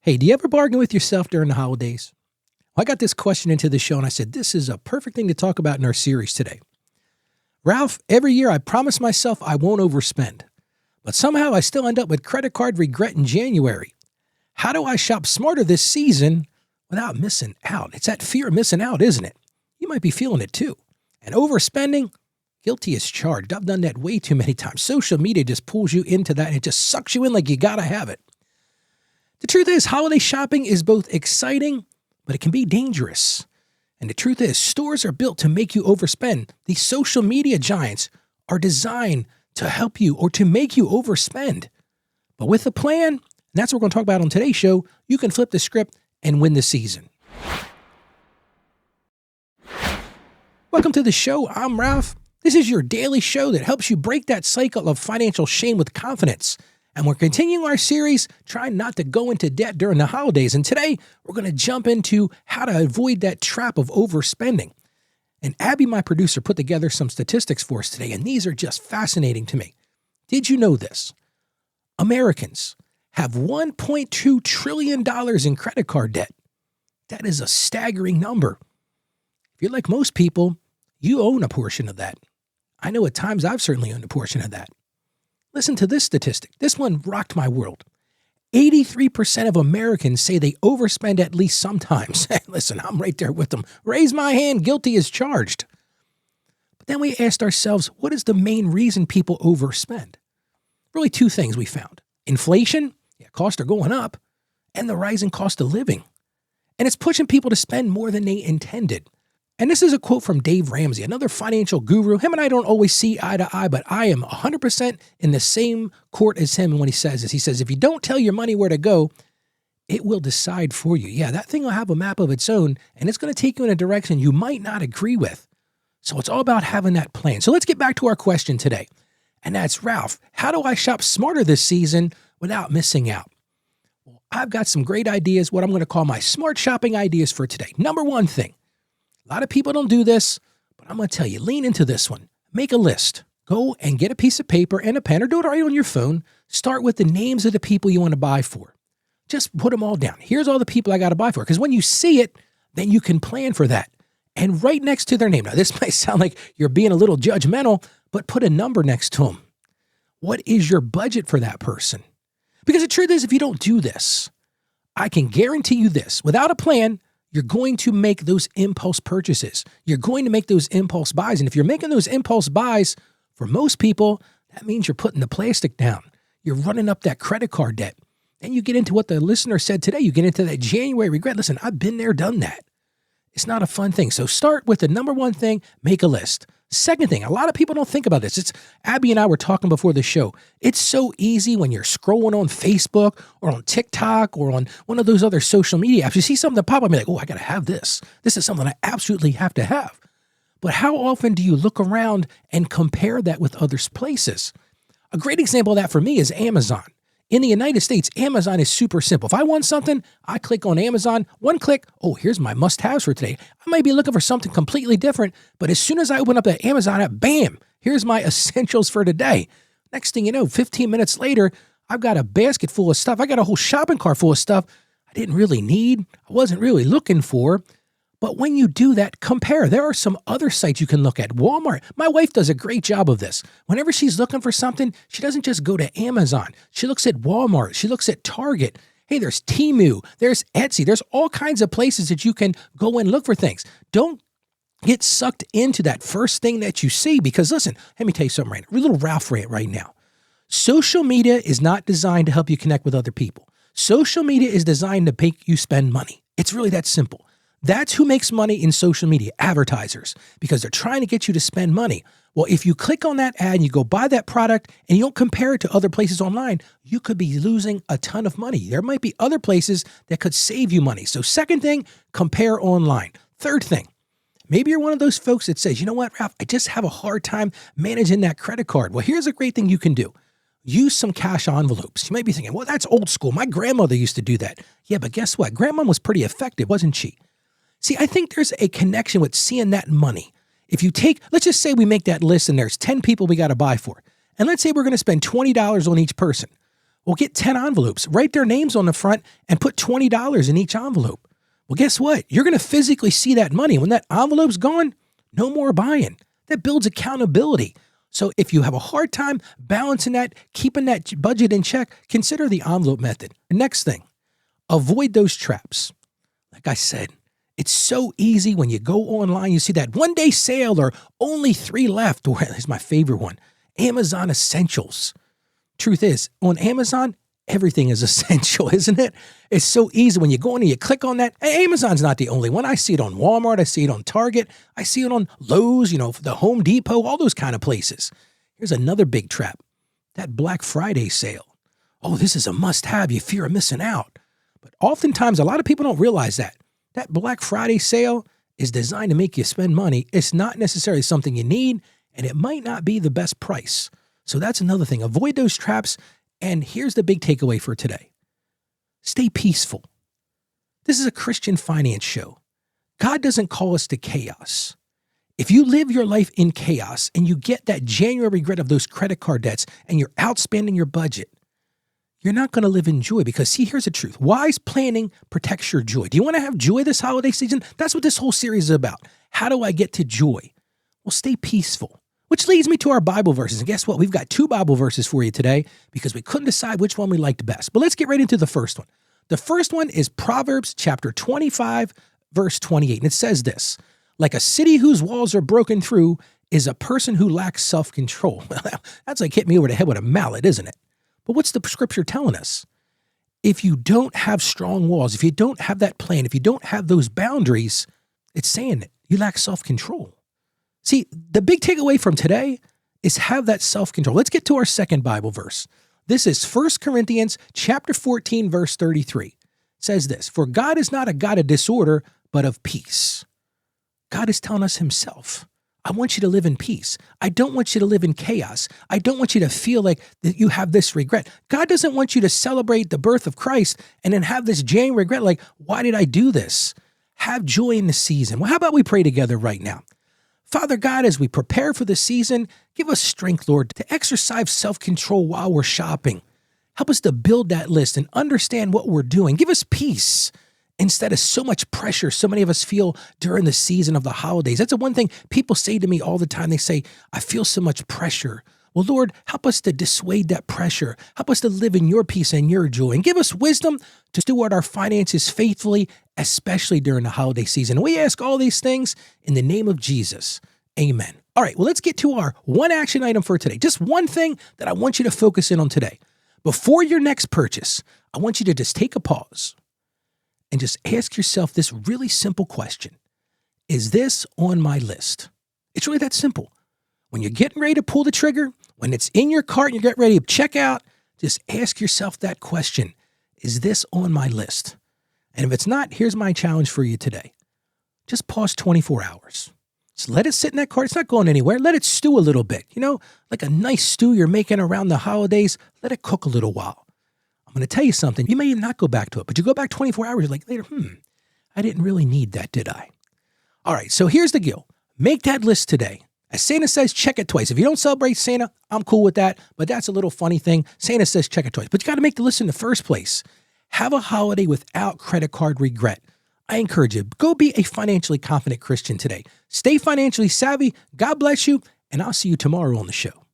Hey, do you ever bargain with yourself during the holidays? Well, I got this question into the show and I said, this is a perfect thing to talk about in our series today. Ralph, every year I promise myself I won't overspend, but somehow I still end up with credit card regret in January. How do I shop smarter this season without missing out? It's that fear of missing out, isn't it? You might be feeling it too. And overspending, guilty as charged. I've done that way too many times. Social media just pulls you into that and it just sucks you in like you gotta have it. The truth is, holiday shopping is both exciting, but it can be dangerous. And the truth is, stores are built to make you overspend. These social media giants are designed to help you or to make you overspend. But with a plan, and that's what we're going to talk about on today's show, you can flip the script and win the season. Welcome to the show. I'm Ralph. This is your daily show that helps you break that cycle of financial shame with confidence. And we're continuing our series, trying not to go into debt during the holidays. And today, we're going to jump into how to avoid that trap of overspending. And Abby, my producer, put together some statistics for us today, and these are just fascinating to me. Did you know this? Americans have $1.2 trillion in credit card debt. That is a staggering number. If you're like most people, you own a portion of that. I know at times I've certainly owned a portion of that. Listen to this statistic. This one rocked my world. 83% of Americans say they overspend at least sometimes. Listen, I'm right there with them. Raise my hand, guilty as charged. But then we asked ourselves, what is the main reason people overspend? Really two things we found. Inflation, costs are going up, and the rising cost of living. And it's pushing people to spend more than they intended. And this is a quote from Dave Ramsey, another financial guru. Him and I don't always see eye to eye, but I am 100% in the same court as him when he says this. He says, if you don't tell your money where to go, it will decide for you. Yeah, that thing will have a map of its own, and it's going to take you in a direction you might not agree with. So it's all about having that plan. So let's get back to our question today. And that's, Ralph, how do I shop smarter this season without missing out? Well, I've got some great ideas, what I'm going to call my smart shopping ideas for today. Number one thing. A lot of people don't do this, but I'm going to tell you, lean into this one. Make a list. Go and get a piece of paper and a pen, or do it right on your phone. Start with the names of the people you want to buy for. Just put them all down. Here's all the people I got to buy for. Because when you see it, then you can plan for that. And right next to their name. Now, this might sound like you're being a little judgmental, but put a number next to them. What is your budget for that person? Because the truth is, if you don't do this, I can guarantee you this. Without a plan, you're going to make those impulse purchases. You're going to make those impulse buys. And if you're making those impulse buys, for most people, that means you're putting the plastic down. You're running up that credit card debt. Then you get into what the listener said today. You get into that January regret. Listen, I've been there, done that. It's not a fun thing. So start with the number one thing, make a list. Second thing, a lot of people don't think about this. It's Abby and I were talking before the show. It's so easy when you're scrolling on Facebook or on TikTok or on one of those other social media apps. You see something pop up and you're like, oh, I got to have this. This is something I absolutely have to have. But how often do you look around and compare that with other places? A great example of that for me is Amazon. In the United States, Amazon is super simple. If I want something, I click on Amazon, one click, oh, here's my must-haves for today. I might be looking for something completely different, but as soon as I open up the Amazon app, bam, here's my essentials for today. Next thing you know, 15 minutes later, I've got a basket full of stuff. I got a whole shopping cart full of stuff I didn't really need, I wasn't really looking for. But when you do that, compare. There are some other sites you can look at. Walmart. My wife does a great job of this. Whenever she's looking for something, she doesn't just go to Amazon. She looks at Walmart. She looks at Target. Hey, there's Temu. There's Etsy. There's all kinds of places that you can go and look for things. Don't get sucked into that first thing that you see because, listen, let me tell you something right now. A little Ralph rant right now. Social media is not designed to help you connect with other people. Social media is designed to make you spend money. It's really that simple. That's who makes money in social media, advertisers, because they're trying to get you to spend money. Well, if you click on that ad and you go buy that product and you don't compare it to other places online, you could be losing a ton of money. There might be other places that could save you money. So second thing, compare online. Third thing, maybe you're one of those folks that says, you know what, Ralph, I just have a hard time managing that credit card. Well, here's a great thing you can do. Use some cash envelopes. You might be thinking, well, that's old school. My grandmother used to do that. Yeah, but guess what? Grandma was pretty effective, wasn't she? See, I think there's a connection with seeing that money. If you take, let's just say we make that list and there's 10 people we got to buy for. And let's say we're going to spend $20 on each person. Well, get 10 envelopes, write their names on the front, and put $20 in each envelope. Well, guess what? You're going to physically see that money. When that envelope's gone, no more buying. That builds accountability. So if you have a hard time balancing that, keeping that budget in check, consider the envelope method. The next thing, avoid those traps. Like I said, it's so easy when you go online, you see that 1-day sale or only 3 left, or here's my favorite one, Amazon Essentials. Truth is, on Amazon, everything is essential, isn't it? It's so easy when you go in and you click on that. Amazon's not the only one. I see it on Walmart. I see it on Target. I see it on Lowe's, the Home Depot, all those kind of places. Here's another big trap, that Black Friday sale. Oh, this is a must-have. You fear of missing out. But oftentimes, a lot of people don't realize that. That Black Friday sale is designed to make you spend money. It's not necessarily something you need, and it might not be the best price. So that's another thing. Avoid those traps. And here's the big takeaway for today. Stay peaceful. This is a Christian finance show. God doesn't call us to chaos. If you live your life in chaos and you get that January regret of those credit card debts and you're outspending your budget, you're not going to live in joy because, see, here's the truth. Wise planning protects your joy. Do you want to have joy this holiday season? That's what this whole series is about. How do I get to joy? Well, stay peaceful, which leads me to our Bible verses. And guess what? We've got 2 Bible verses for you today because we couldn't decide which one we liked best. But let's get right into the first one. The first one is Proverbs chapter 25, verse 28. And it says this, like a city whose walls are broken through is a person who lacks self-control. That's like hit me over the head with a mallet, isn't it? But what's the scripture telling us? If you don't have strong walls, if you don't have that plan, if you don't have those boundaries, it's saying that you lack self-control. See, the big takeaway from today is have that self-control. Let's get to our second Bible verse. This is 1 Corinthians chapter 14, verse 33. It says this, for God is not a God of disorder, but of peace. God is telling us himself, I want you to live in peace. I don't want you to live in chaos. I don't want you to feel like that you have this regret. God doesn't want you to celebrate the birth of Christ and then have this January regret like, why did I do this? Have joy in the season. Well, how about we pray together right now? Father God, as we prepare for the season, give us strength, Lord, to exercise self-control while we're shopping. Help us to build that list and understand what we're doing. Give us peace instead of so much pressure so many of us feel during the season of the holidays. That's the one thing people say to me all the time. They say, I feel so much pressure. Well, Lord, help us to dissuade that pressure. Help us to live in your peace and your joy. And give us wisdom to steward our finances faithfully, especially during the holiday season. We ask all these things in the name of Jesus. Amen. All right, well, let's get to our one action item for today. Just one thing that I want you to focus in on today. Before your next purchase, I want you to just take a pause and just ask yourself this really simple question. Is this on my list? It's really that simple. When you're getting ready to pull the trigger, when it's in your cart and you get ready to check out, just ask yourself that question. Is this on my list? And if it's not, here's my challenge for you today. Just pause 24 hours. Just let it sit in that cart. It's not going anywhere. Let it stew a little bit. Like a nice stew you're making around the holidays, let it cook a little while. I'm going to tell you something. You may not go back to it, but you go back 24 hours, you're like later, I didn't really need that, did I? All right, so here's the deal. Make that list today. As Santa says, check it twice. If you don't celebrate Santa, I'm cool with that, but that's a little funny thing. Santa says check it twice, but you got to make the list in the first place. Have a holiday without credit card regret. I encourage you, go be a financially confident Christian today. Stay financially savvy. God bless you, and I'll see you tomorrow on the show.